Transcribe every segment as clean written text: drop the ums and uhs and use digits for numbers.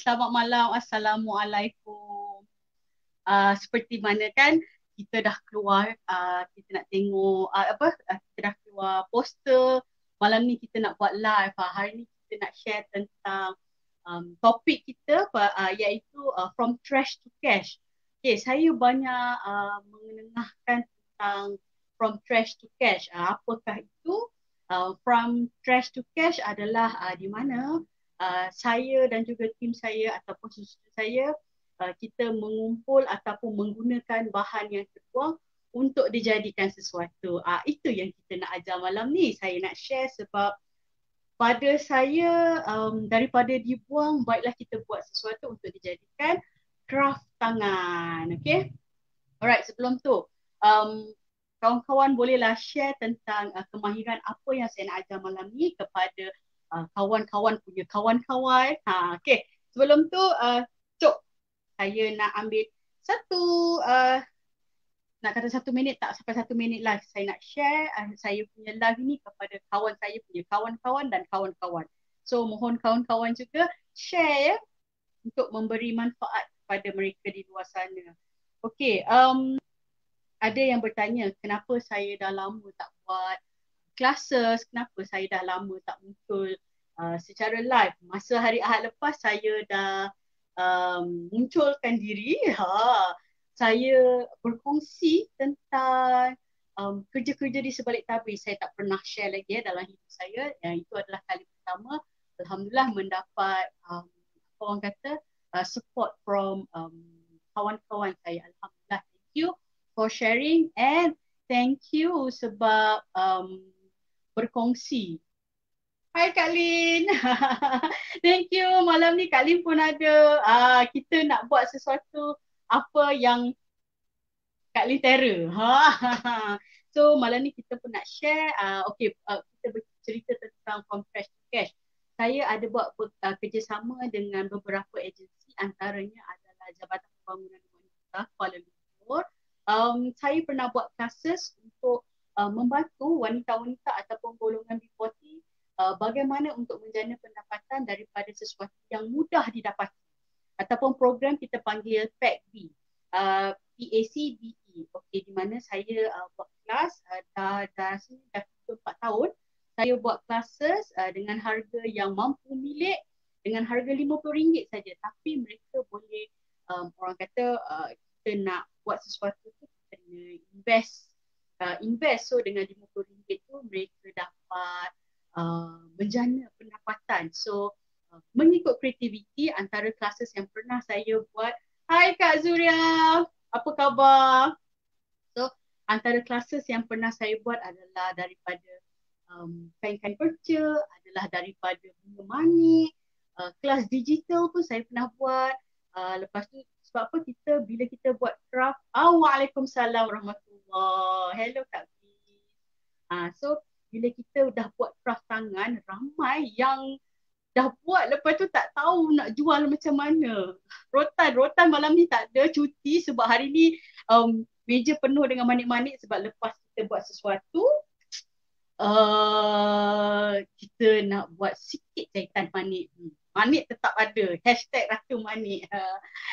selamat malam. Assalamualaikum. Seperti mana kan kita dah keluar, kita nak tengok kita dah keluar poster. Malam ni kita nak buat live. Hari ni kita nak share tentang topik kita iaitu from trash to cash. Okay, saya banyak mengenengahkan tentang from trash to cash. Apakah itu? From trash to cash adalah di mana saya dan juga tim saya ataupun susu saya kita mengumpul ataupun menggunakan bahan yang terbuang untuk dijadikan sesuatu. Itu yang kita nak ajar malam ni. Saya nak share sebab pada saya daripada dibuang, baiklah kita buat sesuatu untuk dijadikan craft tangan. Okay? Alright, sebelum tu kawan-kawan bolehlah share tentang kemahiran apa yang saya nak ajar malam ni kepada kawan-kawan punya kawan-kawan. Okay, sebelum tu Cok, saya nak ambil satu nak kata 1 minit tak sampai 1 minit lah. Saya nak share saya punya live ni kepada kawan saya punya kawan-kawan dan kawan-kawan. So mohon kawan-kawan juga share ya, untuk memberi manfaat kepada mereka di luar sana. Okay, ada yang bertanya kenapa saya dah lama tak buat classes, kenapa saya dah lama tak muncul secara live. Masa hari Ahad lepas saya dah munculkan diri. Saya berkongsi tentang kerja-kerja di sebalik tabir. Saya tak pernah share lagi dalam hidup saya. Yang itu adalah kali pertama. Alhamdulillah mendapat apa orang kata support from kawan-kawan saya. Alhamdulillah, thank you for sharing and thank you sebab berkongsi. Hai Kak Lin. Thank you. Malam ni Kak Lin pun ada. Kita nak buat sesuatu apa yang Kak Lin terror. So malam ni kita pun nak share. Kita bercerita tentang from trash to cash. Saya ada buat kerjasama dengan beberapa agensi, antaranya adalah Jabatan Pembangunan Wanita Kuala Lumpur. Saya pernah buat classes untuk membantu wanita-wanita ataupun golongan B40 bagaimana untuk menjana pendapatan daripada sesuatu yang mudah didapati ataupun program kita panggil PACB, PACBE. Okey, di mana saya buat kelas dah 4 tahun. Saya buat classes dengan harga yang mampu milik dengan harga RM50 saja, tapi mereka boleh orang kata kita nak buat sesuatu tu kita kena invest. So dengan RM50 tu mereka dapat menjana pendapatan. So mengikut kreativiti antara classes yang pernah saya buat. Hai Kak Zuria, apa khabar? So antara classes yang pernah saya buat adalah daripada kain-kain perca, adalah daripada bunga manik, kelas digital pun saya pernah buat. Lepas tu sebab apa bila kita buat craft. Waalaikumsalam warahmatullahi. Hello Kak B. So bila kita dah buat craft tangan, ramai yang dah buat lepas tu tak tahu nak jual macam mana. Rotan malam ni tak ada, cuti sebab hari ni meja penuh dengan manik-manik sebab lepas kita buat sesuatu kita nak buat sikit jahitan manik. Manik tetap ada. #Ratu Manik.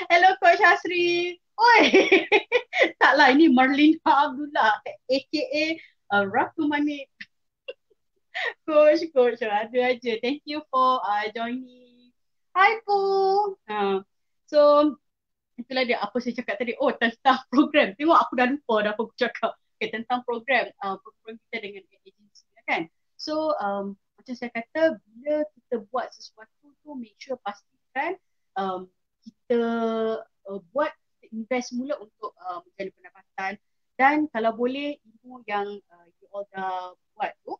Hello Coach Hasri. Oi. Taklah, ini Marlina Abdullah aka Ratu Manik. Coach ada aja. Thank you for joining. Hai Pu. So itulah dia apa saya cakap tadi. Tentang program. Tengok aku dah lupa dah apa aku cakap. Okay, tentang program kita dengan agensi kan. So macam saya kata, bila kita buat sesuatu tu make sure pastikan kita buat invest mula untuk menjana pendapatan, dan kalau boleh ilmu yang you all dah buat tu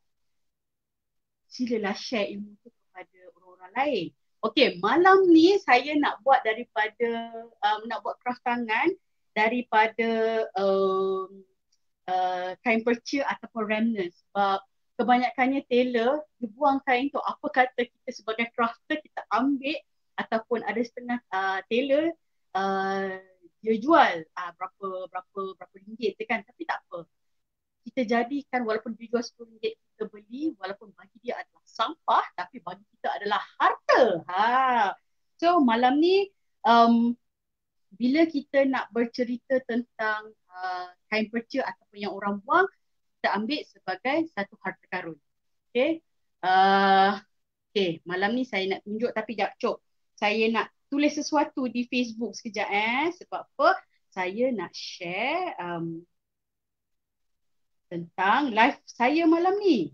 silalah share ilmu tu kepada orang-orang lain. Okey, malam ni saya nak buat daripada nak buat craft tangan daripada kain perca ataupun remnant, sebab kebanyakannya tailor dia buang kain tu. Apa kata kita sebagai crafter kita ambil, ataupun ada setengah tailor dia jual berapa ringgit je kan, tapi tak apa. Kita jadikan walaupun dia jual RM10 kita beli, walaupun bagi dia adalah sampah tapi bagi kita adalah harta. So malam ni bila kita nak bercerita tentang kain perca ataupun yang orang buang, kita ambil sebagai satu harta karun. Okay. Okay, malam ni saya nak tunjuk tapi jap cok. Saya nak tulis sesuatu di Facebook sekejap sebab apa? Saya nak share tentang live saya malam ni.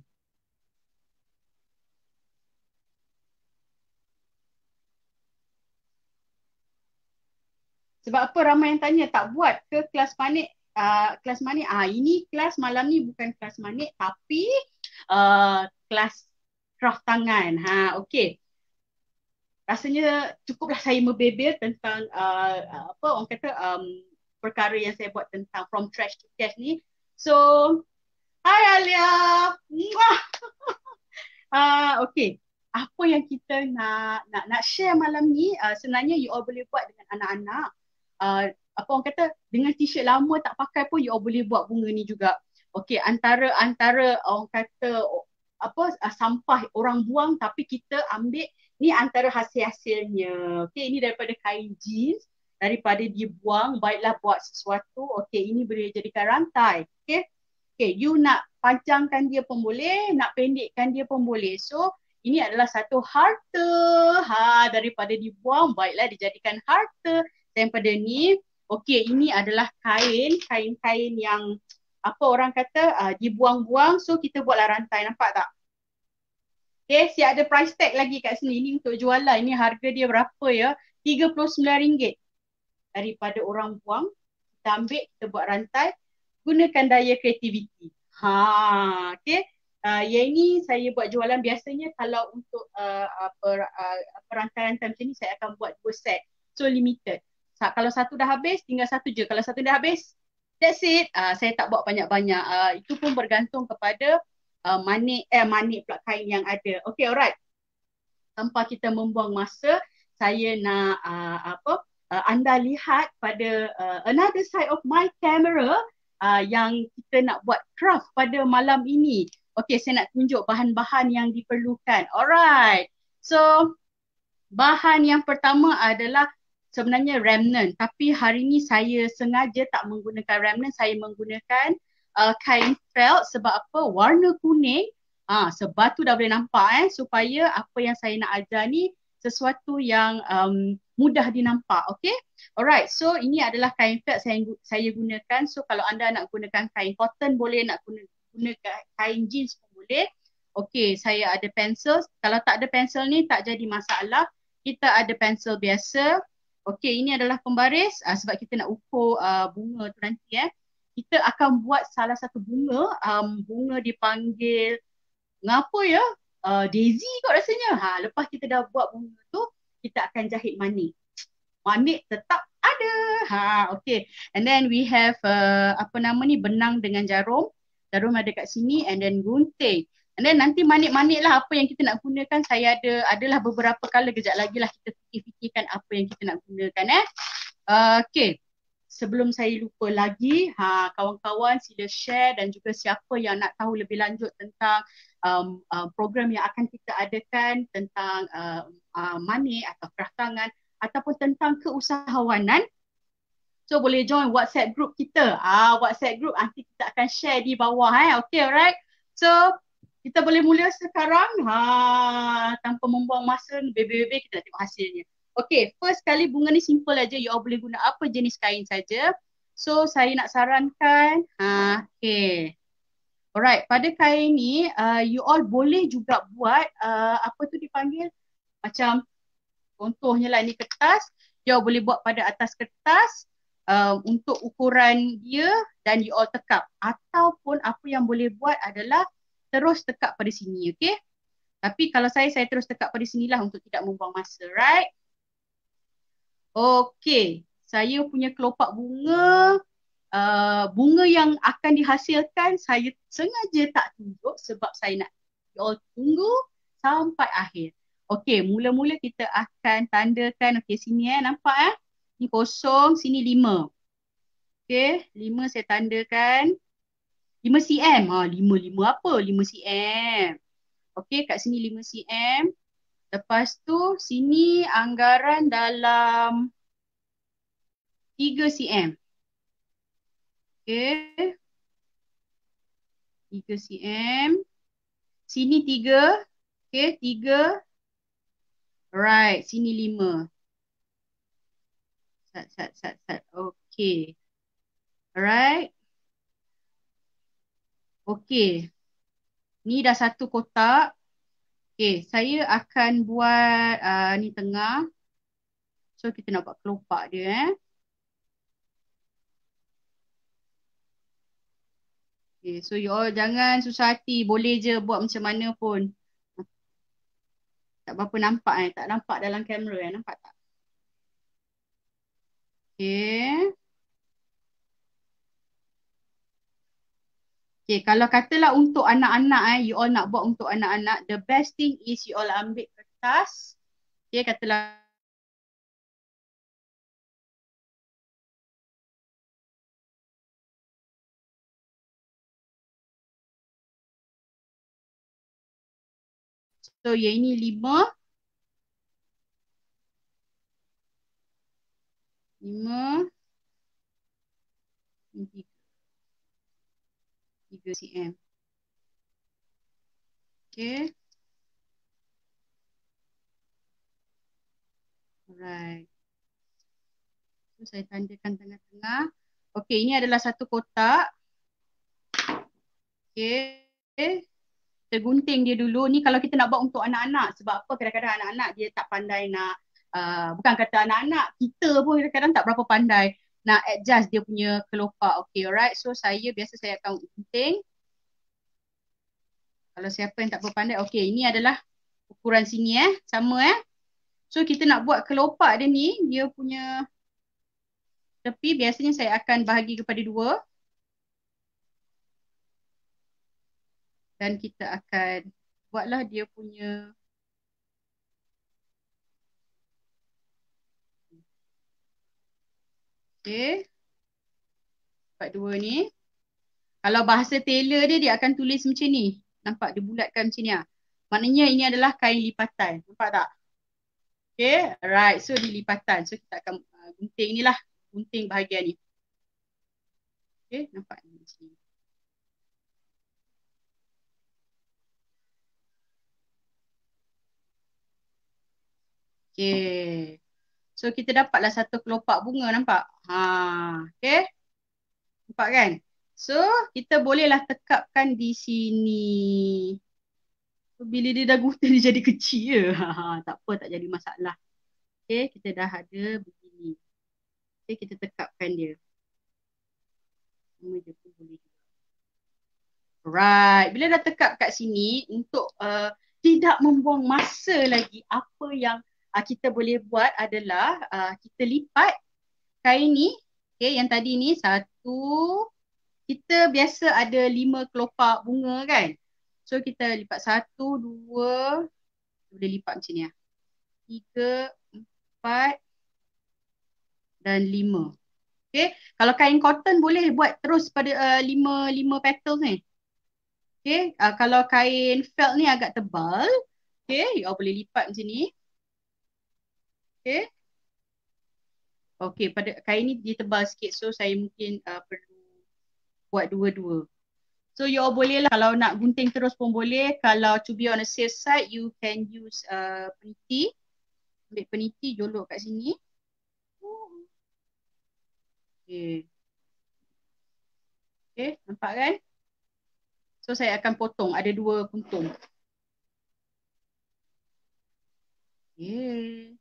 Sebab apa ramai yang tanya tak buat ke kelas manik? Kelas manik, ini kelas malam ni bukan kelas manik tapi kelas craft tangan. Okay. Rasanya cukuplah saya membebel tentang apa orang kata perkara yang saya buat tentang from trash to cash ni. So, hai Alia. Okay. Apa yang kita nak share malam ni sebenarnya you all boleh buat dengan anak-anak. Apa orang kata dengan t-shirt lama tak pakai pun you all boleh buat bunga ni juga. Okay, antara orang kata apa sampah orang buang tapi kita ambil ni antara hasil-hasilnya. Okay, ini daripada kain jeans, daripada dibuang, baiklah buat sesuatu. Okay, ini boleh jadikan rantai. Okay, you nak panjangkan dia pun boleh, nak pendekkan dia pun boleh. So, ini adalah satu harta. Daripada dibuang, baiklah dijadikan harta. Daripada ni, okay, ini adalah kain-kain yang apa orang kata dibuang-buang. So, kita buatlah rantai. Nampak tak? Okay, siap ada price tag lagi kat sini. Ini untuk jualan. Ini harga dia berapa ya? RM39. Daripada orang buang, kita ambil, kita buat rantai. Gunakan daya kreativiti. Okay. Yang ini saya buat jualan biasanya kalau untuk rantai-rantai macam ni saya akan buat 2 set. So limited. Kalau satu dah habis, tinggal satu je. Kalau satu dah habis, that's it. Saya tak buat banyak-banyak. Itu pun bergantung kepada manik pula kain yang ada. Okay, alright. Tanpa kita membuang masa, saya nak anda lihat pada another side of my camera yang kita nak buat craft pada malam ini. Okay, saya nak tunjuk bahan-bahan yang diperlukan. Alright. So, bahan yang pertama adalah sebenarnya remnant. Tapi hari ni saya sengaja tak menggunakan remnant. Saya menggunakan kain felt sebab apa? Warna kuning. Sebab tu dah boleh nampak supaya apa yang saya nak ajar ni sesuatu yang mudah dinampak. Okay? Alright. So ini adalah kain felt saya gunakan. So kalau anda nak gunakan kain cotton boleh, nak gunakan kain jeans pun boleh. Okay, saya ada pensel. Kalau tak ada pensel ni tak jadi masalah. Kita ada pensel biasa. Okay, ini adalah pembaris sebab kita nak ukur bunga tu nanti Kita akan buat salah satu bunga. Bunga dipanggil ngapa ya? Daisy kot rasanya. Lepas kita dah buat bunga tu, kita akan jahit manik. Manik tetap ada. Okay. And then we have benang dengan jarum. Jarum ada kat sini and then gunting. And then nanti manik-manik lah apa yang kita nak gunakan. Saya adalah beberapa color. Kejap lagi lah kita fikir-fikirkan apa yang kita nak gunakan Okay. Sebelum saya lupa lagi, kawan-kawan sila share dan juga siapa yang nak tahu lebih lanjut tentang program yang akan kita adakan tentang manik atau craft tangan ataupun tentang keusahawanan. So boleh join WhatsApp group kita. WhatsApp group nanti kita akan share di bawah. Okay, alright. So kita boleh mula sekarang tanpa membuang masa, bebe-bebe kita nak tengok hasilnya. Okay, first kali bunga ni simple aja. You all boleh guna apa jenis kain saja. So saya nak sarankan, okay. Alright, pada kain ni you all boleh juga buat apa tu dipanggil macam contohnya lah ni kertas. You all boleh buat pada atas kertas untuk ukuran dia dan you all tekap. Ataupun apa yang boleh buat adalah terus tekap pada sini, okay? Tapi kalau saya terus tekap pada sinilah untuk tidak membuang masa, right? Okay, saya punya kelopak bunga, bunga yang akan dihasilkan saya sengaja tak tunjuk sebab saya nak you all tunggu sampai akhir. Okay, mula-mula kita akan tandakan, okay sini nampak ni kosong, sini 5. Okay, 5 saya tandakan. 5 cm. 5 apa? 5 cm. Okay, kat sini 5 cm. Lepas tu sini anggaran dalam 3 cm. Okay. 3 cm. Sini 3. Okay, 3. Right, sini 5. Sat. Okay. Alright. Okay. Ni dah satu kotak. Okay, saya akan buat ni tengah. So, kita nak buat kelopak dia. Okay, so you all jangan susah hati. Boleh je buat macam mana pun. Tak berapa nampak Tak nampak dalam kamera Nampak tak? Okay. Okay, kalau katalah untuk anak-anak you all nak buat untuk anak-anak, the best thing is you all ambil kertas. Okay, katalah so yang ini 5. 5. 3 cm. Okay. Alright. So, saya tandakan tengah-tengah. Okay, ini adalah satu kotak. Okay. Kita gunting dia dulu. Ni kalau kita nak buat untuk anak-anak. Sebab apa kadang-kadang anak-anak dia tak pandai nak, bukan kata anak-anak, kita pun kadang-kadang tak berapa pandai nak adjust dia punya kelopak. Okay, alright. So, biasa saya akan gunting. Kalau siapa yang tak berapa pandai. Okay, ini adalah ukuran sini Sama So, kita nak buat kelopak dia ni, dia punya tepi biasanya saya akan bahagi kepada 2. Dan kita akan buatlah dia punya okay. Part 2 ni. Kalau bahasa tailor dia akan tulis macam ni. Nampak dia bulatkan macam ni Maknanya ini adalah kain lipatan. Nampak tak? Okay, alright. So, di lipatan. So, kita akan gunting ni lah. Gunting bahagian ni. Okay, nampak ni macam ni. Okay. So, kita dapatlah satu kelopak bunga. Nampak? Okay. Nampak kan? So, kita bolehlah tekapkan di sini. So, bila dia dah gunting, dia jadi kecil je. Tak apa, tak jadi masalah. Okay, kita dah ada begini. Okay, kita tekapkan dia. Sama je pun boleh juga. Right. Bila dah tekap kat sini, untuk tidak membuang masa lagi, apa yang kita boleh buat adalah kita lipat kain ni. Okay, yang tadi ni 1. Kita biasa ada 5 kelopak bunga kan. So, kita lipat 1, 2. Boleh lipat macam ni 3, 4 dan 5. Okay. Kalau kain cotton boleh buat terus pada 5 petals ni. Okay. Kalau kain felt ni agak tebal. Okay. You all boleh lipat macam ni. Okay. Okay. Pada kain ni dia tebal sikit. So saya mungkin perlu buat 2-2. So you all boleh lah. Kalau nak gunting terus pun boleh. Kalau to be on the safe side, you can use peniti. Ambil peniti, jolok kat sini. Okay. Okay, nampak kan? So, saya akan potong. Ada 2 kuntung. Okay.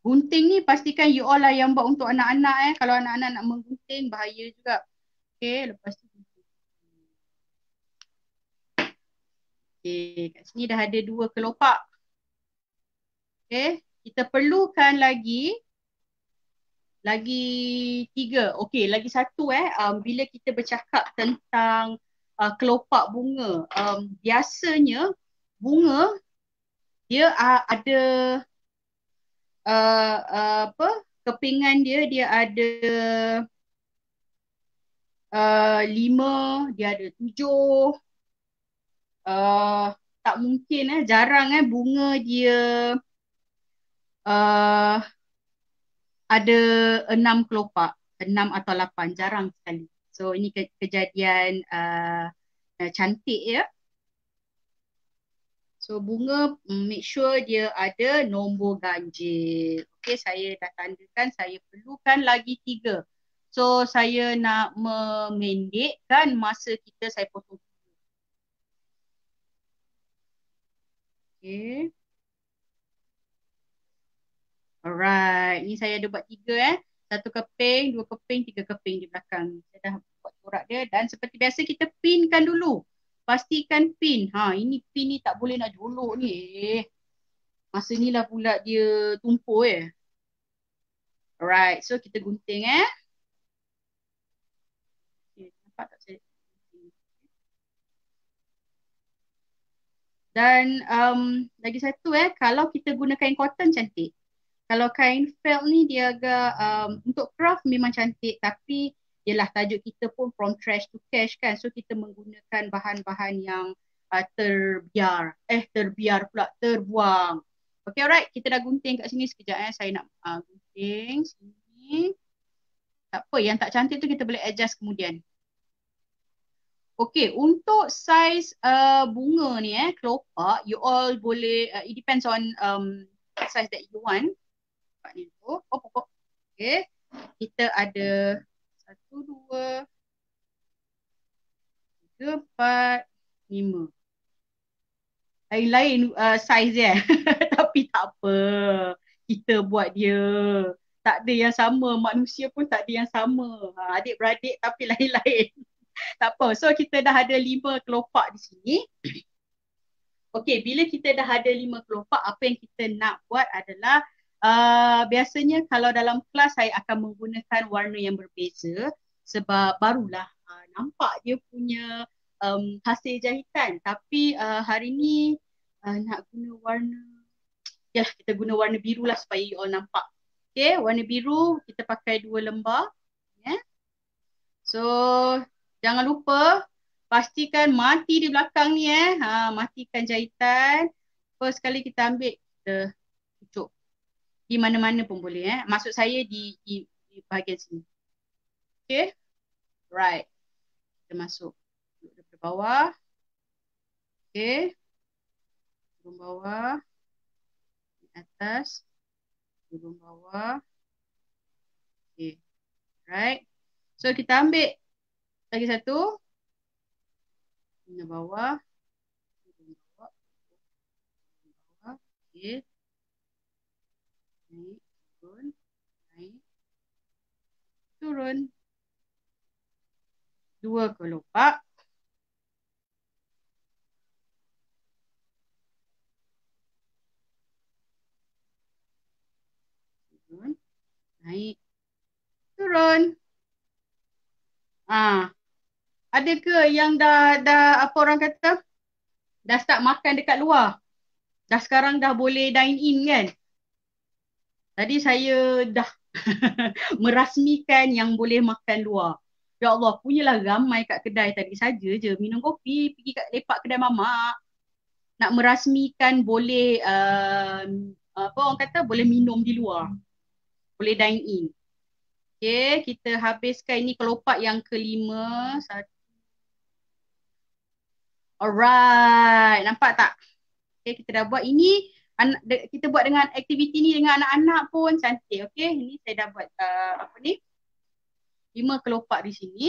Gunting ni pastikan you all lah yang buat untuk anak-anak Kalau anak-anak nak menggunting, bahaya juga. Okay, lepas tu. Okay, kat sini dah ada 2 kelopak. Okay, kita perlukan lagi 3. Okay, lagi 1 bila kita bercakap tentang kelopak bunga. Biasanya bunga dia ada kepingan dia ada 5, dia ada 7. uh, Tak mungkin jarang bunga dia uh, ada 6 kelopak, 6 atau 8, jarang sekali. So ini kejadian cantik ya. So bunga, make sure dia ada nombor ganjil. Okay, saya dah tandakan, saya perlukan lagi 3. So saya nak memendekkan masa kita, saya potong. Okay. Alright, ni saya ada buat 3 Satu keping, 2 keping, 3 keping di belakang. Saya dah buat corak dia dan seperti biasa kita pinkan dulu. Pastikan pin. Ha, ini pin ni tak boleh nak jolok ni. Masa ni lah pula dia tumpul Alright, so kita gunting Okay, nampak tak saya? Dan lagi satu kalau kita guna kain cotton cantik. Kalau kain felt ni dia agak untuk craft memang cantik tapi yelah tajuk kita pun from trash to cash kan. So kita menggunakan bahan-bahan yang terbiar pula, terbuang. Okay, alright. Kita dah gunting kat sini sekejap Saya nak gunting sini. Tak apa, yang tak cantik tu kita boleh adjust kemudian. Okay, untuk saiz bunga ni kelopak, you all boleh, it depends on size that you want. Ni tu. Pokok. Okay. Kita ada 1, 2, 3, 4, 5. Lain-lain saiz Tapi tak apa. Kita buat dia. Tak ada yang sama. Manusia pun tak ada yang sama. Adik-beradik tapi lain-lain. Tak apa. So kita dah ada 5 kelopak di sini. Okey, bila kita dah ada 5 kelopak, apa yang kita nak buat adalah biasanya kalau dalam kelas saya akan menggunakan warna yang berbeza sebab barulah nampak dia punya hasil jahitan. Tapi hari ni nak guna warna, kita guna warna biru lah supaya you all nampak. Okay, warna biru kita pakai 2 lembar. So, jangan lupa pastikan mati di belakang ni matikan jahitan. First kali kita ambil, kita cucuk. Di mana-mana pun boleh Maksud saya di bahagian sini. Okay. Right. Kita masuk. Duduk dari bawah. Okay. Turun bawah. Di atas. Turun bawah. Okay. Right. So kita ambil lagi satu. Di bawah. Turun bawah. Turun bawah. Okay. Naik. Turun. Naik. Turun. 2 kelopak. Turun. Naik. Turun. Ada ke yang dah apa orang kata? Dah start makan dekat luar. Dah sekarang dah boleh dine in kan? Tadi saya dah merasmikan yang boleh makan luar. Ya Allah, punyalah ramai kat kedai tadi saja je minum kopi, pergi kat lepak kedai mamak. Nak merasmikan boleh apa orang kata boleh minum di luar. Boleh dine in. Okay, kita habiskan ini kelopak yang kelima. Alright, nampak tak? Okay, kita dah buat ini. Kita buat dengan aktiviti ni dengan anak-anak pun cantik. Okay, ini saya dah buat 5 kelopak di sini.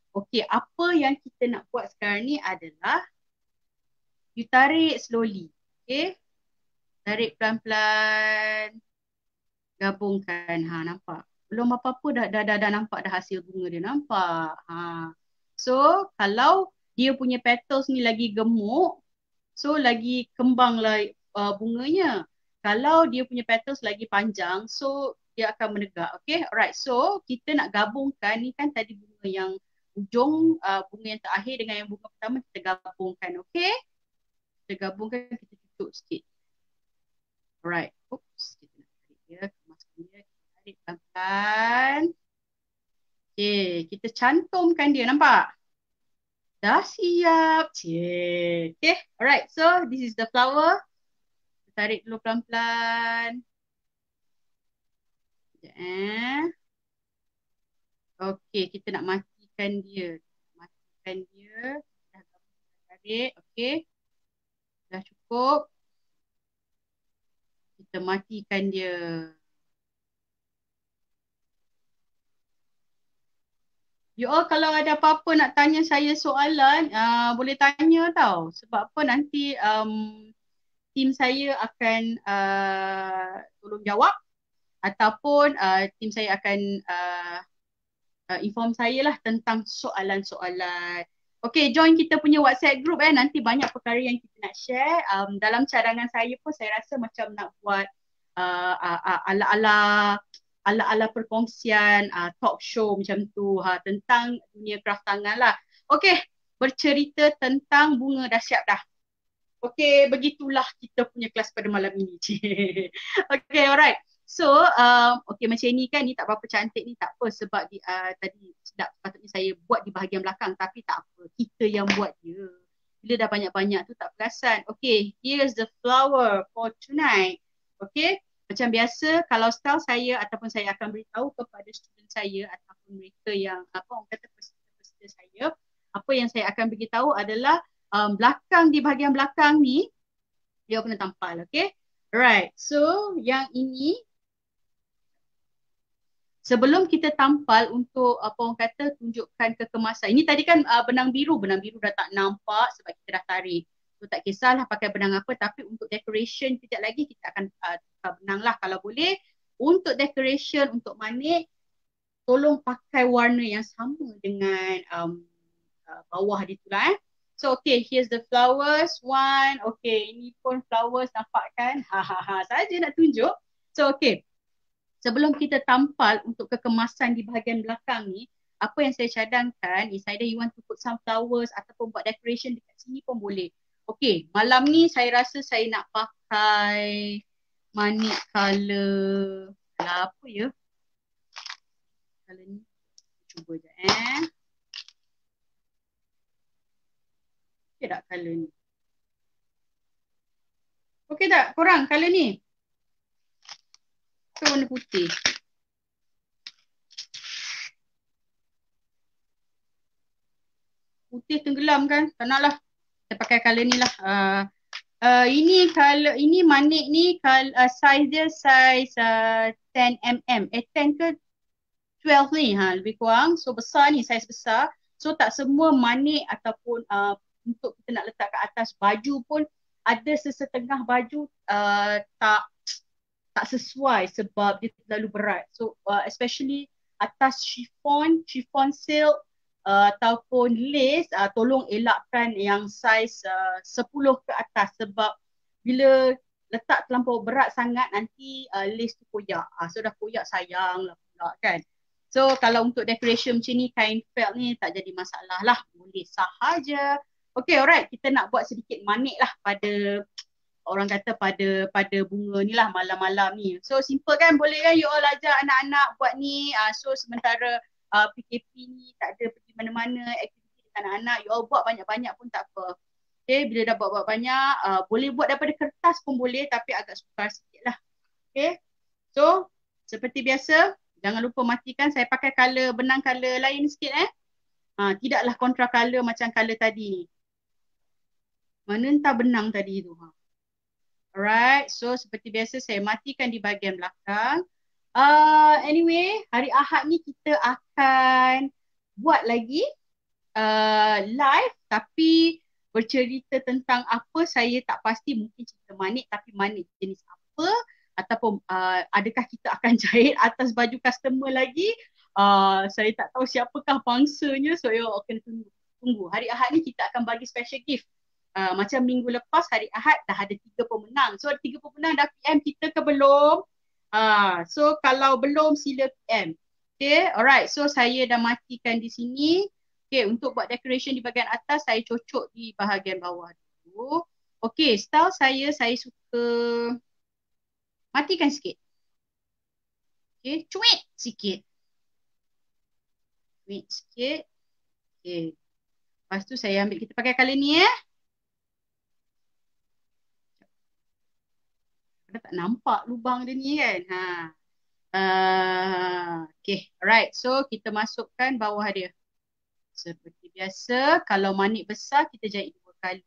Okay, apa yang kita nak buat sekarang ni adalah you tarik slowly. Okay, tarik pelan-pelan. Gabungkan. Nampak? Belum apa-apa dah nampak dah hasil bunga dia. Nampak? So, kalau dia punya petals ni lagi gemuk, so lagi kembang lah bunganya. Kalau dia punya petals lagi panjang, so dia akan menegak. Okay, alright. So kita nak gabungkan, ni kan tadi bunga yang ujung, bunga yang terakhir dengan yang bunga pertama kita gabungkan. Okay, kita gabungkan, kita tutup sikit. Alright. Oops, kita nak tarik dia, kemaskan dia, kita tarik pelan-pelan. Okay, kita cantumkan dia, nampak? Dah siap. Cik. Okay, alright. So, this is the flower. Tarik dulu pelan-pelan. Sekejap. Okay, kita nak matikan dia. Matikan dia. Dah tarik. Okay. Dah cukup. Kita matikan dia. You all kalau ada apa-apa nak tanya saya soalan, boleh tanya tau. Sebab apa nanti tim saya akan tolong jawab ataupun tim saya akan inform saya lah tentang soalan-soalan. Okay, join kita punya WhatsApp group nanti banyak perkara yang kita nak share. Dalam cadangan saya pun saya rasa macam nak buat ala-ala perkongsian talk show macam tu tentang dunia craft tangan lah. Okay, bercerita tentang bunga dah siap dah. Okay, begitulah kita punya kelas pada malam ini. Okay, alright. So, okay macam ni kan, ni tak berapa cantik ni, tak apa sebab tadi sedap patutnya saya buat di bahagian belakang tapi tak apa, kita yang buat dia. Bila dah banyak-banyak tu tak perasan. Okay, here's the flower for tonight. Okay, macam biasa kalau style saya ataupun saya akan beritahu kepada student saya ataupun mereka yang orang kata peserta saya, apa yang saya akan beritahu adalah belakang, di bahagian belakang ni dia kena tampal, okay? Alright, so yang ini sebelum kita tampal untuk orang kata tunjukkan kekemasan. Ini tadi kan benang biru dah tak nampak sebab kita dah tarik. So tak kisahlah pakai benang apa, tapi untuk decoration kejap lagi kita akan tukar benang lah kalau boleh. Untuk decoration, untuk manik, tolong pakai warna yang sama dengan bawah dia tu lah. So okay, here's the flowers. One, okay, ini pun flowers, nampak kan? Saja nak tunjuk. So okay, sebelum kita tampal untuk kekemasan di bahagian belakang ni, apa yang saya cadangkan is either you want to put some flowers ataupun buat decoration dekat sini pun boleh. Okay, malam ni saya rasa saya nak pakai manik color. Apa ya? Color ni. Cuba je Okay tak color ni? Okay tak korang color ni? Ke warna putih? Putih tenggelam kan? Tak nak lah. Saya pakai color ni lah. Ini color, ini manik ni size dia size 10mm. 10 ke 12 ni lebih kurang. So besar ni, size besar. So tak semua manik ataupun untuk kita nak letak kat atas baju pun ada sesetengah baju tak sesuai sebab dia terlalu berat. So especially atas chiffon silk ataupun lace, tolong elakkan yang saiz 10 ke atas sebab bila letak terlampau berat sangat nanti lace tu koyak. So dah koyak sayang lah pula kan. So kalau untuk decoration macam ni, kain felt ni tak jadi masalah lah. Boleh sahaja. Okay, alright. Kita nak buat sedikit manik lah pada orang kata pada bunga ni lah malam-malam ni. So simple kan, boleh kan you all ajak anak-anak buat ni. So sementara PKP ni tak ada pergi mana-mana aktiviti dengan anak-anak, you all buat banyak-banyak pun tak apa. Okay, bila dah buat banyak, boleh buat daripada kertas pun boleh tapi agak sukar sikit lah. Okay, so seperti biasa, jangan lupa matikan. Saya pakai color, benang color lain sikit tidaklah kontra color macam color tadi ni. Mana entah benang tadi tu. Alright, so seperti biasa saya matikan di bahagian belakang. Anyway, hari Ahad ni kita akan buat lagi live tapi bercerita tentang apa, saya tak pasti, mungkin cerita manik tapi manik jenis apa ataupun adakah kita akan jahit atas baju customer lagi. Saya tak tahu siapakah bangsanya, so you akan tunggu. Hari Ahad ni kita akan bagi special gift. Macam minggu lepas hari Ahad dah ada 3 pemenang. So 3 pemenang dah PM kita ke belum? So kalau belum sila PM. Okay, alright. So saya dah matikan di sini. Okay, untuk buat decoration di bahagian atas, saya cocok di bahagian bawah dulu. Okay, style saya suka matikan sikit. Okay, cuit sikit. Ambil sikit. Okay. Lepas tu saya ambil, kita pakai color ni eh. Kita tak nampak lubang dia ni kan. Ha. Okay, alright. So kita masukkan bawah dia. Seperti biasa, kalau manik besar kita jahit 2 kali.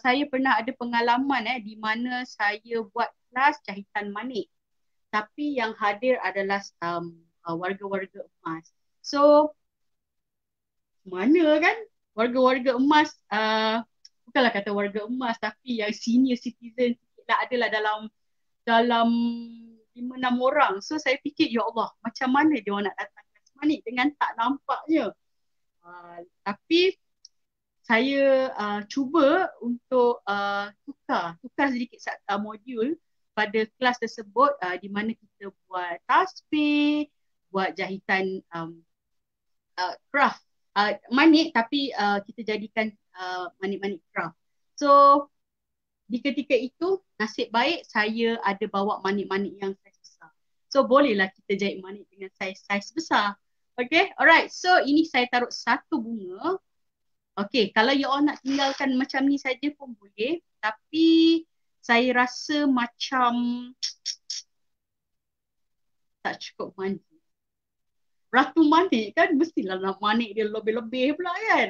Saya pernah ada pengalaman di mana saya buat kelas jahitan manik. Tapi yang hadir adalah warga-warga emas. So, mana kan warga-warga emas, bukanlah kata warga emas, tapi yang senior citizen lah adalah dalam 5-6 orang. So saya fikir, ya Allah, macam mana dia orang nak datang kelas manik dengan tak nampaknya. Tapi saya cuba untuk tukar sedikit modul pada kelas tersebut, di mana kita buat tasbih, buat jahitan craft, manik, tapi kita jadikan manik-manik craft. So di ketika itu nasib baik saya ada bawa manik-manik yang saiz besar. So bolehlah kita jahit manik dengan saiz besar. Okay, alright. So ini saya taruh 1 bunga. Okay, kalau you all nak tinggalkan macam ni saja pun boleh. Tapi saya rasa macam tak cukup manja. Ratu manik kan mestilah nak manik dia lebih-lebih pula kan.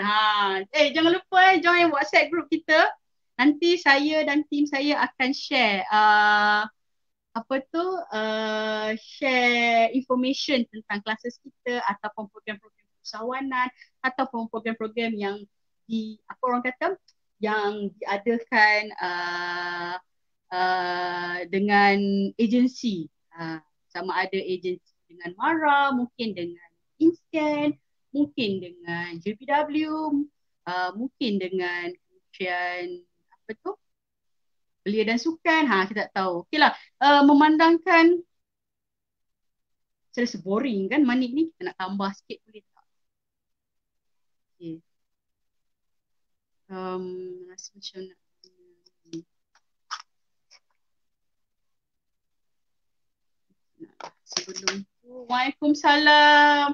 Jangan lupa join WhatsApp group kita. Nanti saya dan tim saya akan share share information tentang classes kita ataupun program-program usahawanan ataupun program-program yang yang diadakan dengan agensi. Sama ada agensi dengan MARA, mungkin dengan Inscan, mungkin dengan JPW, mungkin dengan Kementerian Belia dan Sukan. Kita tak tahu. Okeylah, memandangkan serasa boring kan manik ni, kita nak tambah sikit boleh tak? Okay. Rasa macam nak sebelum tu. Waalaikumsalam.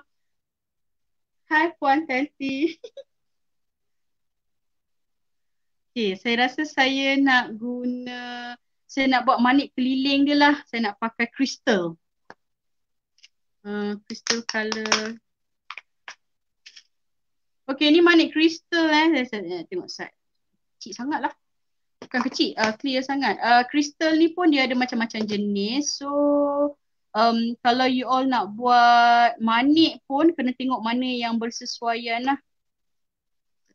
Hai Puan Tati. Okay, saya rasa saya nak buat manik keliling dia lah. Saya nak pakai kristal. Crystal color. Okay, ni manik kristal saya tengok side. Kecil sangat lah. Bukan kecil, clear sangat. Kristal ni pun dia ada macam-macam jenis. So, kalau you all nak buat manik pun kena tengok mana yang bersesuaian lah.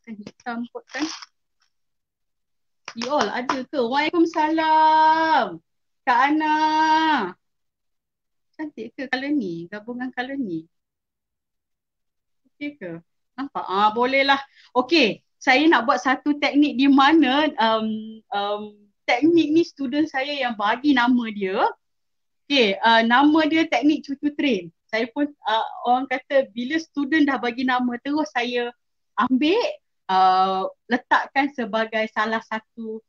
Hitam kot kan. You all ada ke? Waalaikumsalam. Kak Ana. Cantik ke color ni? Gabungan color ni. Okey ke? Nampak? Boleh lah. Okey, saya nak buat satu teknik di mana teknik ni student saya yang bagi nama dia. Okey, nama dia teknik cucu train. Saya pun orang kata bila student dah bagi nama terus saya ambil letakkan sebagai salah satu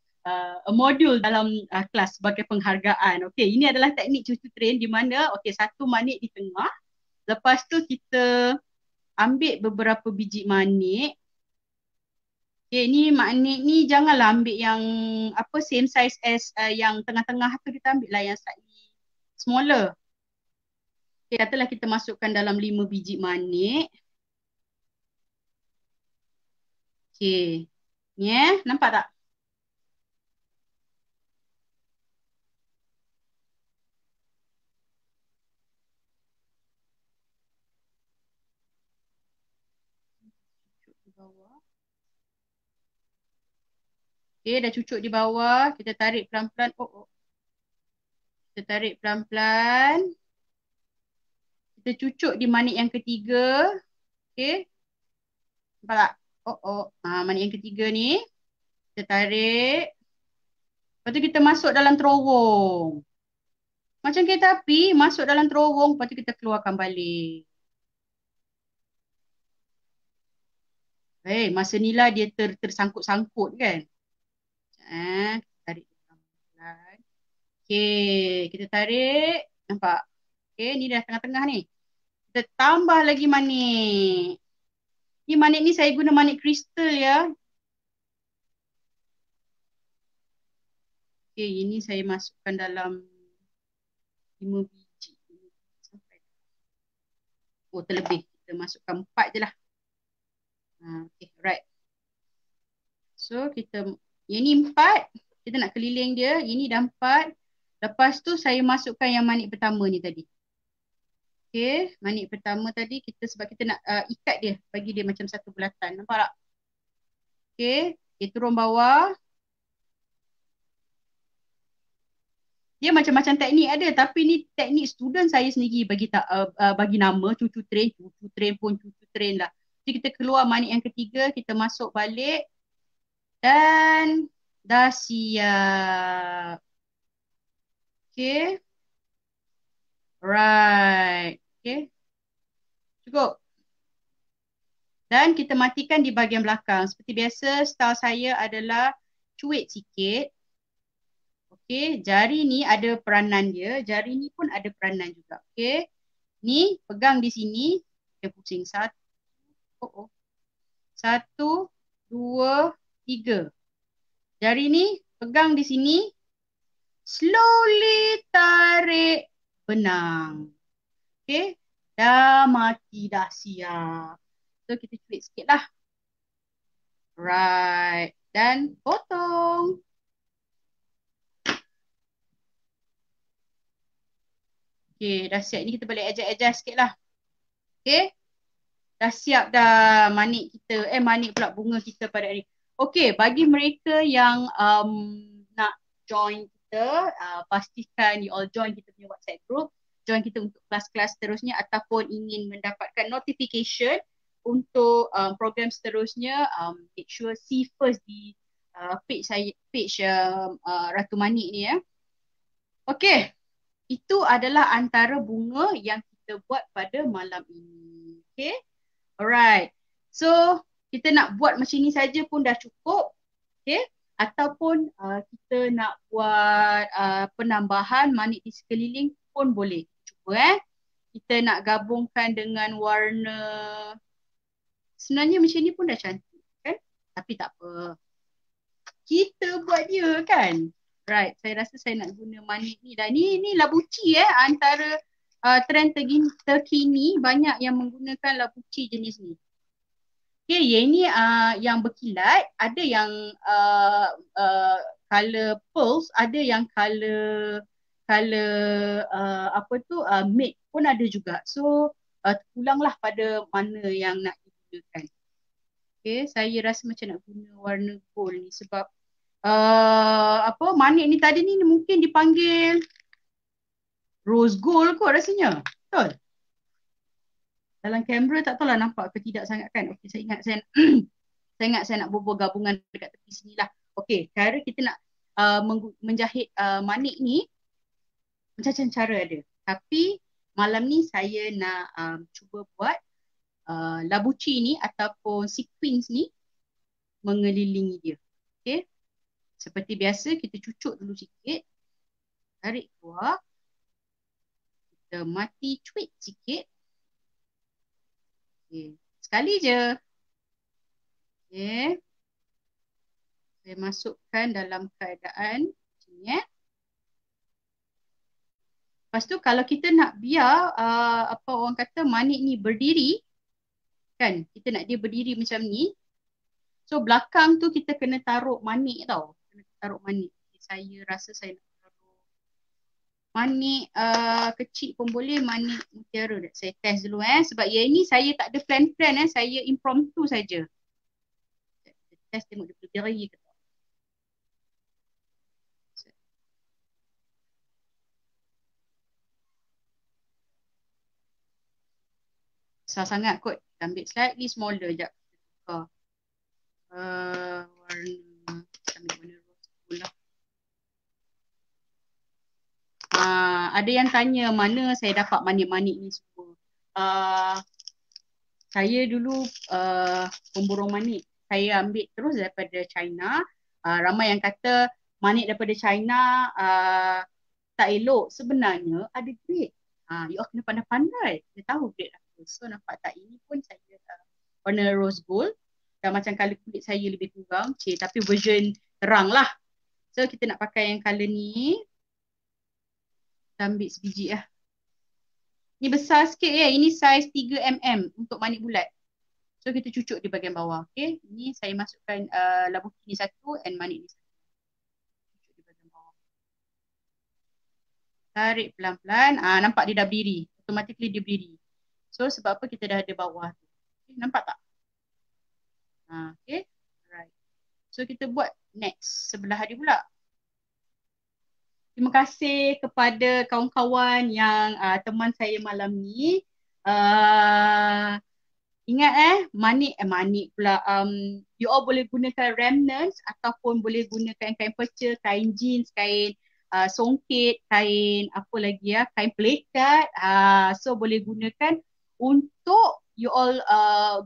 modul dalam kelas sebagai penghargaan. Okey, ini adalah teknik cucu train di mana satu manik di tengah. Lepas tu kita ambil beberapa biji manik. Okay, ni manik ni janganlah ambil yang same size as yang tengah-tengah tu, kita ambil lah yang slightly smaller. Okay, katalah kita masukkan dalam 5 biji manik. Okay, ni nampak tak? Okay, dah cucuk di bawah. Kita tarik pelan-pelan. Kita tarik pelan-pelan. Kita cucuk di manik yang ketiga. Okay. Nampak tak? Manik yang ketiga ni. Kita tarik. Lepas tu kita masuk dalam terowong. Macam kereta api, masuk dalam terowong. Lepas tu kita keluarkan balik. Masa ni lah dia tersangkut-sangkut kan. Tarik pelan-pelan. Okay, kita tarik. Nampak? Okay, ni dah tengah-tengah ni. Kita tambah lagi manik. Ni manik ni saya guna manik kristal ya. Okay, ini saya masukkan dalam 5 biji. Oh, terlebih. Kita masukkan 4 je lah. Okay, right. So, yang ni 4. Kita nak keliling dia. Ini dah 4. Lepas tu, saya masukkan yang manik pertama ni tadi. Okay, manik pertama tadi sebab kita nak ikat dia. Bagi dia macam satu bulatan. Nampak tak? Okay, kita turun bawah. Dia macam-macam teknik ada, tapi ni teknik student saya sendiri bagi nama cucu train pun cucu train lah. Jadi kita keluar manik yang ketiga, kita masuk balik dan dah siap. Okay. Right. Okay. Cukup. Dan kita matikan di bahagian belakang. Seperti biasa, style saya adalah cuit sikit. Okay, jari ni ada peranan dia. Jari ni pun ada peranan juga. Okay. Ni pegang di sini. Kita pusing. Satu, dua, tiga. Jari ni pegang di sini. Slowly tarik benang. Okay. Dah mati, dah siap. So kita cuit sikit lah. Right. Dan potong. Okay, dah siap. Ni kita boleh adjust sikit lah. Okay. Dah siap dah manik kita. Manik pula bunga kita pada hari. Okay, bagi mereka yang nak join kita, pastikan you all join kita punya WhatsApp group. Join kita untuk kelas-kelas seterusnya ataupun ingin mendapatkan notification untuk program seterusnya, make sure see first di page saya, page Ratu Manik ni ya. Okay, itu adalah antara bunga yang kita buat pada malam ini. Okay, alright. So, kita nak buat macam ni saja pun dah cukup. Okay, ataupun kita nak buat penambahan manik di sekeliling pun boleh. Cuba kita nak gabungkan dengan warna, sebenarnya macam ni pun dah cantik kan? Tapi tak apa, kita buat dia kan. Right, saya rasa saya nak guna manik ni dah. Ni labuci antara trend terkini banyak yang menggunakan labuci jenis ni. Okay, yang ni yang berkilat, ada yang color pearls, ada yang color matte pun ada juga. So terpulanglah pada mana yang nak digunakan. Okay, saya rasa macam nak guna warna gold ni sebab manik ni tadi ni mungkin dipanggil rose gold kot rasanya. Betul? Dalam kamera tak tahulah nampak ke tidak sangat kan. Okey, saya ingat saya nak bubuh gabungan dekat tepi sini lah. Okey, cara kita nak menjahit manik ni macam-macam cara ada. Tapi malam ni saya nak cuba buat labuci ni ataupun sequins ni mengelilingi dia. Okey. Seperti biasa kita cucuk dulu sikit. Tarik keluar. Kita mati cuit sikit. Okay. Sekali je. Okay. Saya masukkan dalam keadaan macam ni. Lepas tu kalau kita nak biar orang kata manik ni berdiri, kan? Kita nak dia berdiri macam ni. So belakang tu kita kena taruh manik tau. Kena taruh manik. Saya rasa saya nak taruh manik kecil pun boleh, manik mutiara. Saya test dulu sebab yang ni saya tak ada plan-plan saya impromptu saja. Test tengok dia berdiri ke tak. Besar sangat kot. Ambil slightly smaller sekejap. Warna, ambil warna rose pula. Ada yang tanya mana saya dapat manik-manik ni semua. Saya dulu pemborong manik. Saya ambil terus daripada China. Ramai yang kata manik daripada China tak elok. Sebenarnya ada grade. You all kena pandai-pandai. Dia tahu grade lah. rose. So nampak tak, ini pun saya warna rose gold dan macam colour kulit saya lebih kurang, tapi version terang lah. So kita nak pakai yang colour ni. Kita ambil sebiji lah. Ni besar sikit ya, ini saiz 3mm untuk manik bulat. So kita cucuk di bahagian bawah. Okay, ni saya masukkan labu ni satu and manik ni satu. Cucuk di bahagian bawah. Tarik pelan-pelan. Nampak dia dah berdiri. Automatically dia berdiri. So sebab apa, kita dah ada bawah tu. Okay, nampak tak? Okay, alright. So kita buat next sebelah dia pula. Terima kasih kepada kawan-kawan yang teman saya malam ni. Ingat manik pula. You all boleh gunakan remnants ataupun boleh gunakan kain perca, kain jeans, kain songket, kain apa lagi ya, kain pelikat. So boleh gunakan untuk you all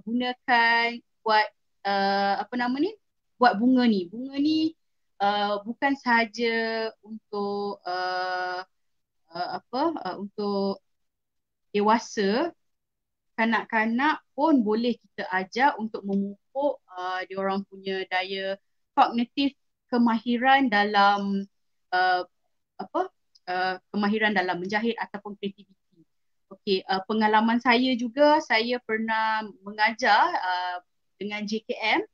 gunakan buat apa nama ni? Buat bunga ni. Bunga ni bukan sahaja untuk untuk dewasa, kanak-kanak pun boleh kita ajar untuk memupuk diorang punya daya kognitif, kemahiran dalam uh, kemahiran dalam menjahit ataupun kreativiti. Okey, pengalaman saya juga, saya pernah mengajar dengan JKM,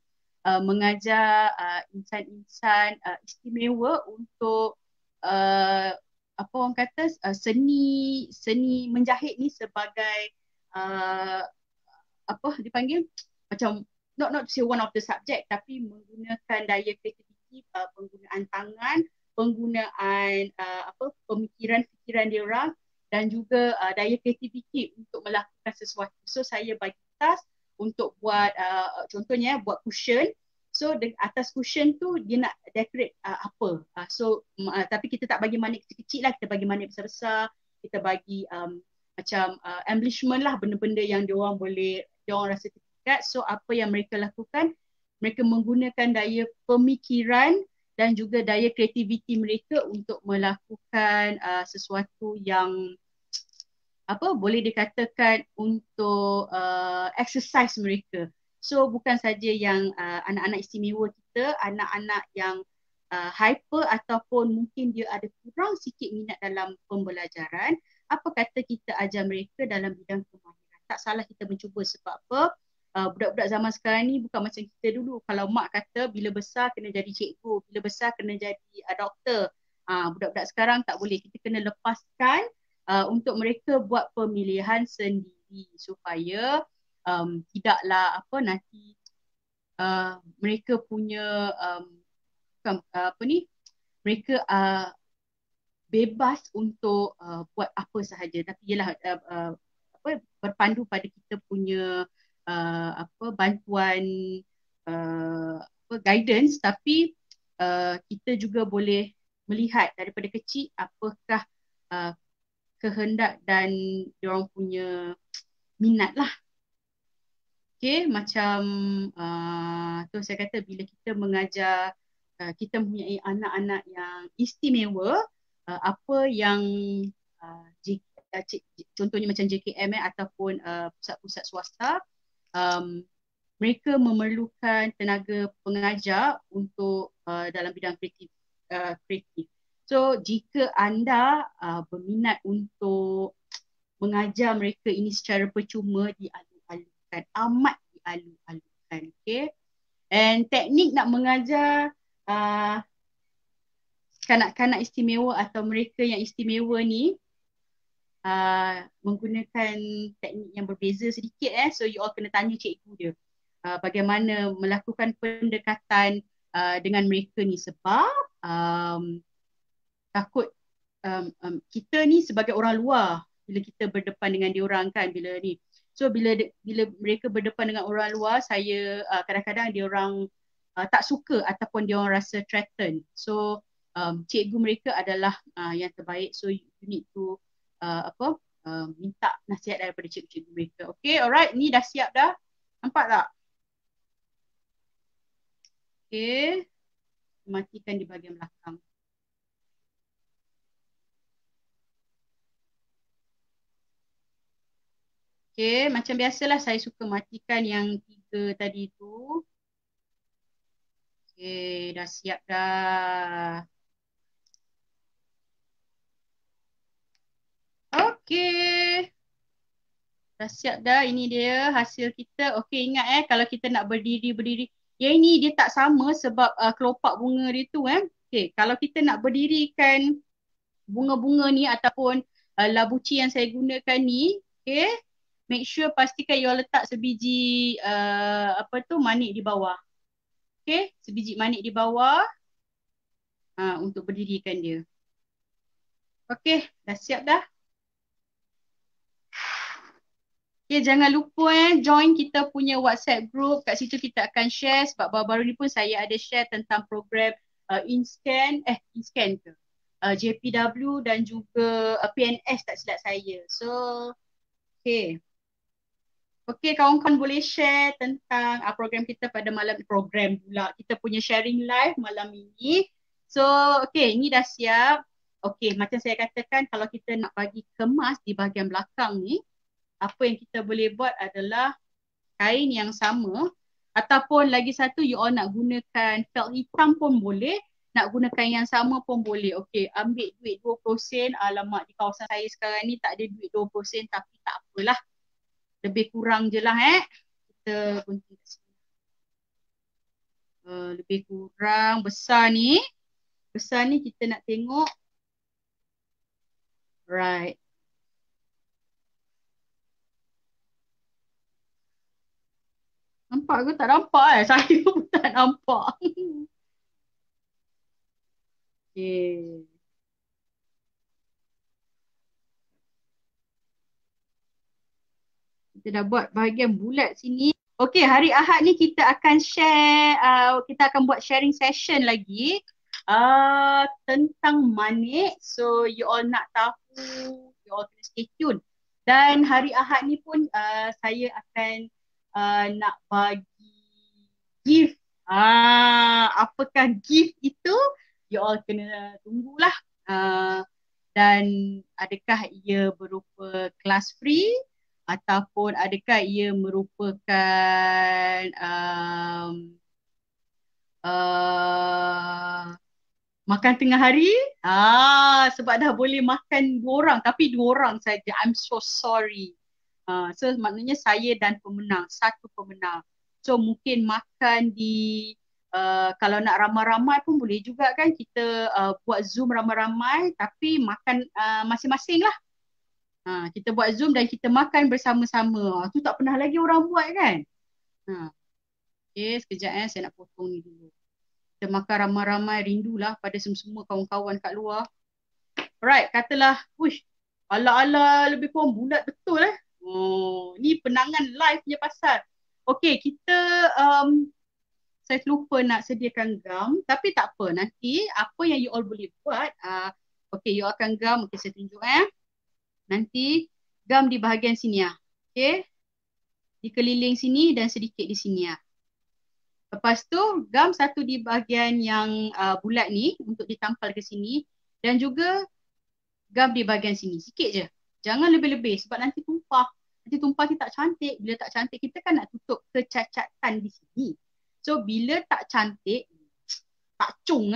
mengajar insan-insan istimewa untuk apa orang kata seni menjahit ni sebagai apa dipanggil, macam not to say one of the subject, tapi menggunakan daya kreativiti, penggunaan tangan, penggunaan pemikiran-fikiran dia orang dan juga daya kreativiti untuk melakukan sesuatu. So saya bagi task untuk buat contohnya buat cushion. So atas cushion tu dia nak decorate apa. Tapi kita tak bagi manik kecil-kecil lah, kita bagi manik besar-besar. Kita bagi macam embellishment lah, benda-benda yang diorang rasa terpikat. So apa yang mereka lakukan, mereka menggunakan daya pemikiran dan juga daya kreativiti mereka untuk melakukan sesuatu yang boleh dikatakan untuk exercise mereka. So bukan saja yang anak-anak istimewa kita, anak-anak yang hyper ataupun mungkin dia ada kurang sikit minat dalam pembelajaran, apa kata kita ajar mereka dalam bidang kemahiran. Tak salah kita mencuba, sebab apa? Budak-budak zaman sekarang ni bukan macam kita dulu. Kalau mak kata bila besar kena jadi cikgu, bila besar kena jadi doktor. Budak-budak sekarang tak boleh. Kita kena lepaskan untuk mereka buat pemilihan sendiri supaya tidaklah nanti mereka punya mereka bebas untuk buat apa sahaja, tapi ialah berpandu pada kita punya bantuan guidance, tapi kita juga boleh melihat daripada kecil apakah kehendak dan diorang punya minat lah. Okay, macam tu saya kata bila kita mengajar, kita mempunyai anak-anak yang istimewa, apa yang contohnya macam JKM ataupun pusat-pusat swasta, mereka memerlukan tenaga pengajar untuk dalam bidang kreatif. So jika anda berminat untuk mengajar mereka ini secara percuma, dialu-alukan, amat dialu-alukan. Okay. And teknik nak mengajar kanak-kanak istimewa atau mereka yang istimewa ni menggunakan teknik yang berbeza sedikit. So you all kena tanya cikgu dia bagaimana melakukan pendekatan dengan mereka ni, sebab takut kita ni sebagai orang luar, bila kita berdepan dengan diorang kan, bila ni. So bila mereka berdepan dengan orang luar, saya kadang-kadang diorang tak suka ataupun diorang rasa threatened. So cikgu mereka adalah yang terbaik. So you need to minta nasihat daripada cikgu-cikgu mereka. Okay, alright, ni dah siap dah. Nampak tak? Okay, matikan di bahagian belakang. Okay, macam biasalah saya suka matikan yang 3 tadi tu. Okay, dah siap dah. Okay. Dah siap dah, ini dia hasil kita. Okey, ingat kalau kita nak berdiri-berdiri. Yang ini dia tak sama sebab kelopak bunga dia tu Okey, kalau kita nak berdirikan bunga-bunga ni ataupun labuci yang saya gunakan ni, okey, make sure pastikan you letak sebiji apa tu manik di bawah. Okey, sebiji manik di bawah untuk berdirikan dia. Okey, dah siap dah. Okay, jangan lupa join kita punya WhatsApp group. Kat situ kita akan share sebab baru-baru ni pun saya ada share tentang program InScan ke? JPW dan juga PNS tak silap saya. So, okay. Okay, kawan-kawan boleh share tentang program kita pada malam program pula. Kita punya sharing live malam ini. So, okay, ini dah siap. Okay, macam saya katakan kalau kita nak bagi kemas di bahagian belakang ni, apa yang kita boleh buat adalah kain yang sama ataupun lagi satu you all nak gunakan felt hitam pun boleh, nak guna kain yang sama pun boleh. Okey, ambil duit 20%. Alamak, di kawasan saya sekarang ni tak ada duit 20% tapi tak apalah. Lebih kurang je lah Kita gunting kat sini. Lebih kurang besar ni. Besar ni kita nak tengok. Right. Nampak ke? Tak nampak Saya pun tak nampak. Okay. Kita dah buat bahagian bulat sini. Okey, hari Ahad ni kita akan share, kita akan buat sharing session lagi tentang manik. So, you all nak tahu, you all kena stay tune. Dan hari Ahad ni pun saya akan nak bagi gift. Apakah gift itu? You all kena tunggulah. Dan adakah ia berupa kelas free ataupun adakah ia merupakan makan tengah hari? Sebab dah boleh makan 2 orang tapi 2 orang saja. I'm so sorry. So maknanya saya dan pemenang, satu pemenang. So mungkin makan di kalau nak ramai-ramai pun boleh juga kan kita buat Zoom ramai-ramai tapi makan masing-masing lah. Kita buat Zoom dan kita makan bersama-sama. Tu tak pernah lagi orang buat kan? Okay, sekejap saya nak potong ni dulu. Kita makan ramai-ramai, rindulah pada semua kawan-kawan kat luar. Alright, katalah, wush, ala-ala lebih kurang bulat betul ni penangan live punya pasal. Okay, kita saya lupa nak sediakan gam tapi tak apa, nanti apa yang you all boleh buat okay, you akan gam, okay saya tunjuk nanti gam di bahagian sini okay, di keliling sini dan sedikit di sini lepas tu gam satu di bahagian yang bulat ni untuk ditampal ke sini dan juga gam di bahagian sini sikit je, jangan lebih-lebih sebab nanti tumpah kita tak cantik. Bila tak cantik kita kan nak tutup kecacatan di sini. So bila tak cantik, tak cung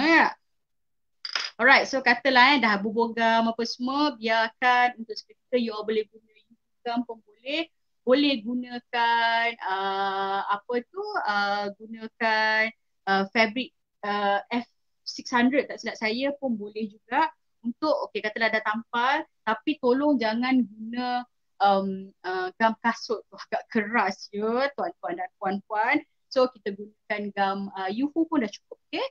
Alright, so katalah dah bubur gam apa semua, biarkan untuk seketika you all boleh guna gam pun boleh. Boleh gunakan gunakan fabric F600 tak silap saya pun boleh juga untuk okay katalah dah tampal tapi tolong jangan guna gam kasut tu agak keras tuan-tuan dan puan-puan. So kita gunakan gam UFO pun dah cukup okay.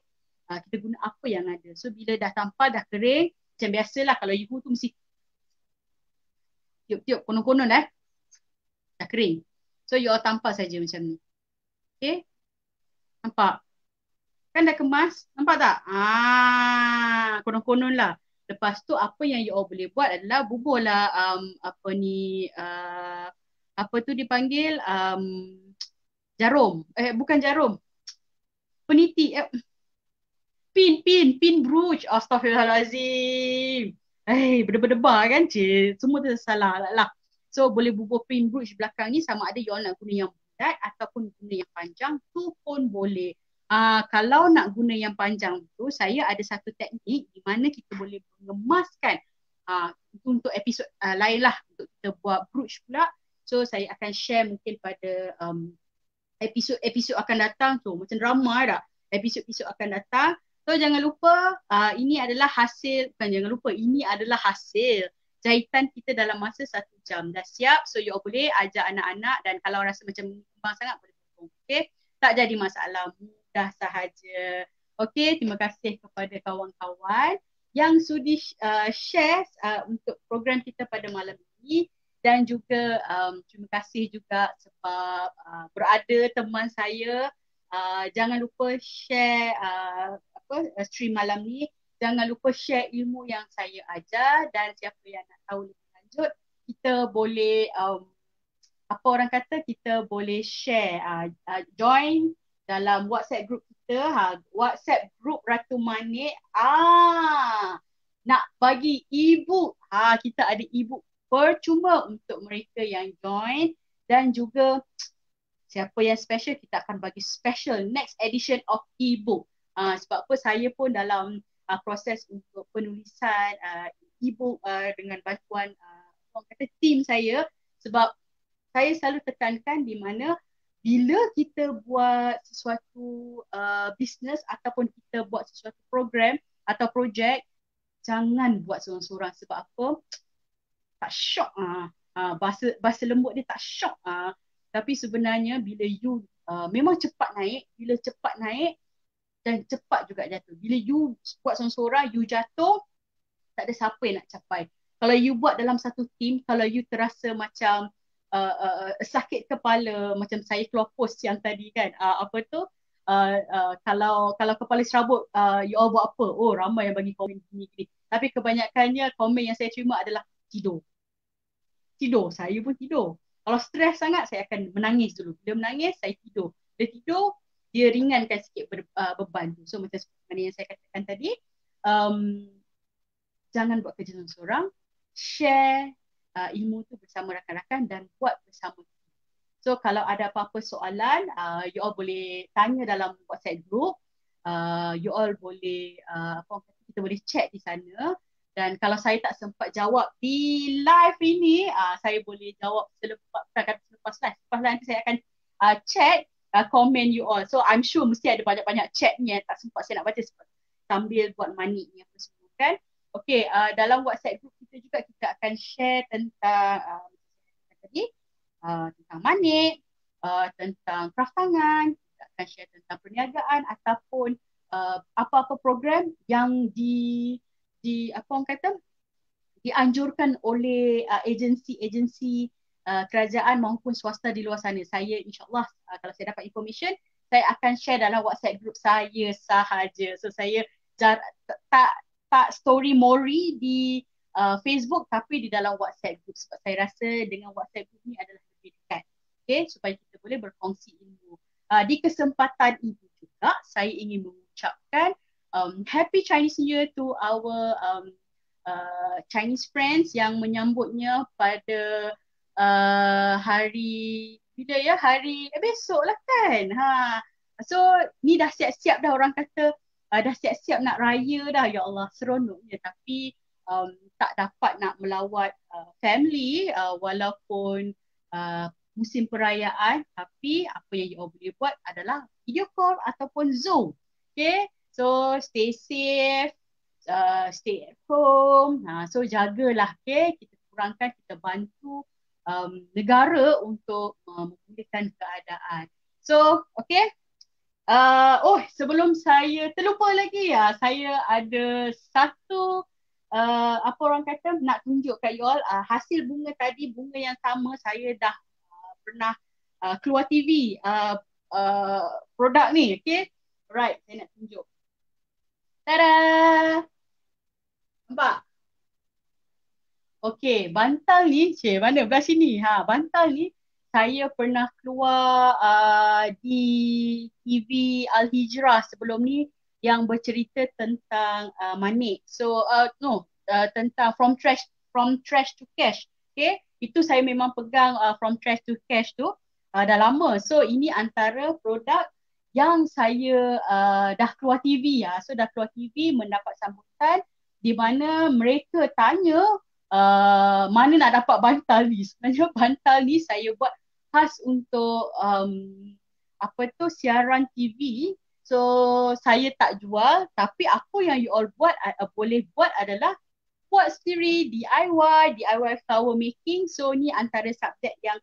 Kita guna apa yang ada. So bila dah tampal, dah kering, macam biasalah kalau UFO tu mesti tiup-tiup konon-konon dah kering. So you all tampal saja macam ni. Okay. Nampak? Kan dah kemas. Nampak tak? Konon-konon lah. Lepas tu apa yang you all boleh buat adalah buburlah apa tu dipanggil jarum. Bukan jarum. Peniti. Pin brooch. Astaghfirullahalazim. Berdebar-debar kan cik. Semua tu salah lah. So boleh bubuh print brooch belakang ni, sama ada you all nak guna yang bulat ataupun guna yang panjang tu pun boleh. Kalau nak guna yang panjang tu, saya ada satu teknik di mana kita boleh mengemaskan untuk episod lain lah, untuk kita buat brooch pula. So saya akan share mungkin pada episod akan datang tu, macam drama dah, episod akan datang. So jangan lupa ini adalah hasil, bukan jangan lupa, ini adalah hasil jahitan kita dalam masa 1 jam. Dah siap, so you all boleh ajak anak-anak, dan kalau rasa macam kembang sangat boleh potong. Okay, tak jadi masalah, mudah sahaja. Okay, terima kasih kepada kawan-kawan yang sudi share untuk program kita pada malam ini. Dan juga terima kasih juga sebab berada teman saya. Jangan lupa share stream malam ni. Jangan lupa share ilmu yang saya ajar, dan siapa yang nak tahu lebih lanjut, kita boleh apa orang kata, kita boleh share, join dalam WhatsApp group kita, WhatsApp group Ratu Manik. Nak bagi ebook, kita ada ebook percuma untuk mereka yang join, dan juga siapa yang special, kita akan bagi special next edition of ebook. Sebab apa, saya pun dalam proses untuk penulisan ebook dengan bantuan orang kata tim saya, sebab saya selalu tekankan di mana bila kita buat sesuatu bisnes ataupun kita buat sesuatu program atau projek, jangan buat seorang-seorang. Sebab apa? Tak syok bahasa lembut dia, tak syok tapi sebenarnya bila you memang cepat naik, bila cepat naik dan cepat juga jatuh. Bila you buat seorang-seorang, you jatuh, tak ada siapa yang nak capai. Kalau you buat dalam satu team, kalau you terasa macam sakit kepala, macam saya keluar post yang tadi kan, apa tu, kalau kepala serabut, you all buat apa? Oh, ramai yang bagi komen gini-gini. Tapi kebanyakannya komen yang saya terima adalah tidur. Saya pun tidur. Kalau stres sangat, saya akan menangis dulu. Bila menangis, saya tidur. Bila tidur, dia ringankan sikit beban tu. So macam seperti yang saya katakan tadi, jangan buat kerja seorang, share ilmu tu bersama rakan-rakan dan buat bersama. So kalau ada apa-apa soalan, you all boleh tanya dalam WhatsApp group. You all boleh, kita boleh chat di sana. Dan kalau saya tak sempat jawab di live ini, saya boleh jawab selepas live. Lepas nanti saya akan chat komen you all. So I'm sure mesti ada banyak-banyak chat ni yang tak sempat saya nak baca sambil buat money ni apa semua kan. Okay, dalam WhatsApp group kita juga kita akan share tentang tentang manik, tentang craft tangan, kita akan share tentang perniagaan ataupun apa-apa program yang apa orang kata, dianjurkan oleh agensi-agensi kerajaan maupun swasta di luar sana. Saya insyaAllah kalau saya dapat information, saya akan share dalam WhatsApp group saya sahaja. So saya tak story mori di Facebook, tapi di dalam WhatsApp group, sebab saya rasa dengan WhatsApp group ni adalah lebih dekat. Okay, supaya kita boleh berkongsi ilmu. Di kesempatan itu juga saya ingin mengucapkan Happy Chinese New Year to our Chinese friends yang menyambutnya pada hari bila ya, hari besok lah kan. So ni dah siap-siap dah, orang kata dah siap-siap nak raya dah. Ya Allah, seronoknya. Tapi tak dapat nak melawat family walaupun musim perayaan, tapi apa yang you all boleh buat adalah video call ataupun Zoom. Okay, so stay safe, stay at home. So jagalah, okay, kita kurangkan, kita bantu negara untuk memulihkan keadaan. So okay, sebelum saya terlupa lagi, saya ada satu apa orang kata, nak tunjuk kat you all. Hasil bunga tadi, bunga yang sama saya dah pernah keluar TV produk ni. Okay, right, saya nak tunjuk. Tada! Nampak? Okay, bantal ni, mana belah sini. Bantal ni saya pernah keluar di TV Al-Hijrah sebelum ni, yang bercerita tentang manik. So tentang from trash to cash. Okay, Itu saya memang pegang from trash to cash tu dah lama. So ini antara produk yang saya dah keluar TV ya. So dah keluar TV mendapat sambutan di mana mereka tanya mana nak dapat bantal ni. Sebenarnya bantal ni saya buat khas untuk apa tu siaran TV. So saya tak jual tapi apa yang you all buat boleh buat adalah buat sendiri DIY flower making. So ni antara subjek yang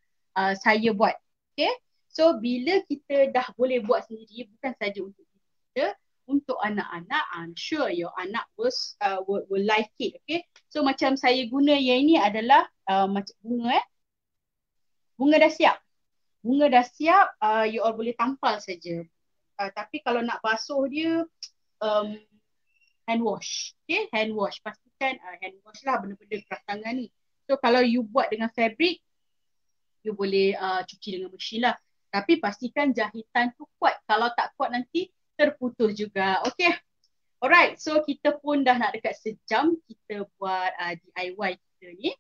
saya buat. Okay. So bila kita dah boleh buat sendiri bukan saja untuk kita, untuk anak-anak, I'm sure your anak will like it. Okay. So macam saya guna yang ini adalah macam bunga bunga dah siap. Bunga dah siap, you all boleh tampal saja. Tapi kalau nak basuh dia, um, hand wash. Okay, hand wash. Pastikan hand wash lah benda-benda keras tangan ni. So kalau you buat dengan fabric, you boleh cuci dengan mesin lah. Tapi pastikan jahitan tu kuat. Kalau tak kuat nanti terputus juga. Okay. Alright, so kita pun dah nak dekat sejam kita buat DIY kita ni.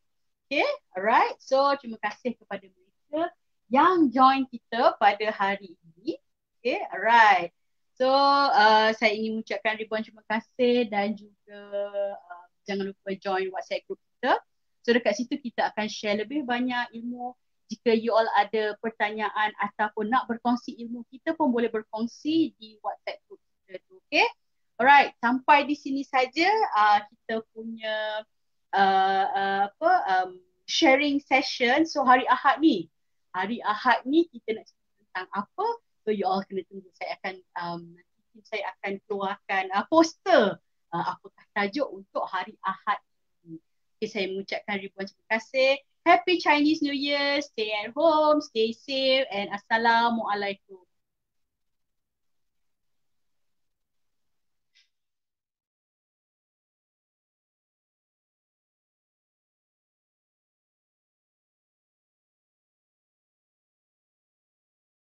Okay, alright. So terima kasih kepada mereka yang join kita pada hari ini. Okay, alright. So saya ingin mengucapkan ribuan terima kasih dan juga jangan lupa join WhatsApp group kita. So dekat situ kita akan share lebih banyak ilmu. Jika you all ada pertanyaan ataupun nak berkongsi ilmu, kita pun boleh berkongsi di WhatsApp group kita tu. Okay. Alright, sampai di sini saja kita punya sharing session. So hari Ahad ni kita nak cerita tentang apa? So you all kena tunggu. Saya akan nanti saya akan keluarkan poster apakah tajuk untuk hari Ahad ini. Okay, saya mengucapkan ribuan terima kasih. Happy Chinese New Year. Stay at home, stay safe and Assalamualaikum.